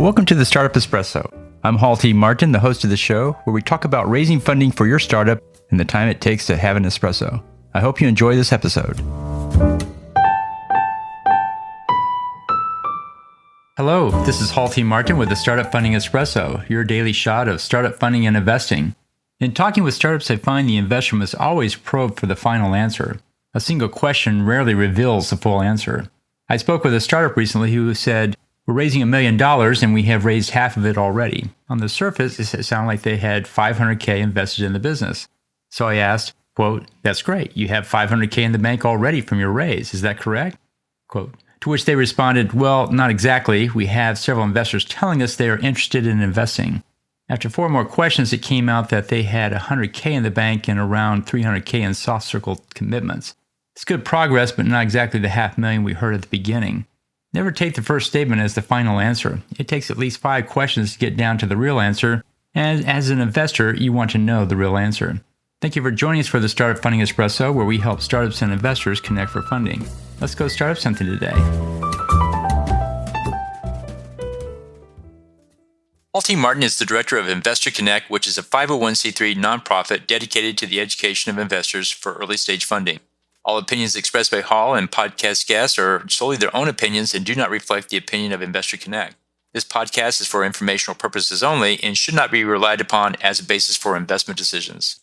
Well, welcome to the Startup Espresso. I'm Hall T. Martin, the host of the show, where we talk about raising funding for your startup and the time it takes to have an espresso. I hope you enjoy this episode. Hello, this is Hall T. Martin with the Startup Funding Espresso, your daily shot of startup funding and investing. In talking with startups, I find the investor must always probe for the final answer. A single question rarely reveals the full answer. I spoke with a startup recently who said, "We're raising $1 million and we have raised half of it already." On the surface, it sounded like they had $500K invested in the business. So I asked, quote, "That's great. You have $500K in the bank already from your raise. Is that correct?" Quote, to which they responded, "Well, not exactly. We have several investors telling us they are interested in investing." After 4 more questions, it came out that they had $100K in the bank and around $300K in soft circle commitments. It's good progress, but not exactly the $500,000 we heard at the beginning. Never take the first statement as the final answer. It takes at least 5 questions to get down to the real answer, and as an investor, you want to know the real answer. Thank you for joining us for the Startup Funding Espresso, where we help startups and investors connect for funding. Let's go start up something today. Hall T. Martin is the director of Investor Connect, which is a 501c3 nonprofit dedicated to the education of investors for early-stage funding. All opinions expressed by Hall and podcast guests are solely their own opinions and do not reflect the opinion of Investor Connect. This podcast is for informational purposes only and should not be relied upon as a basis for investment decisions.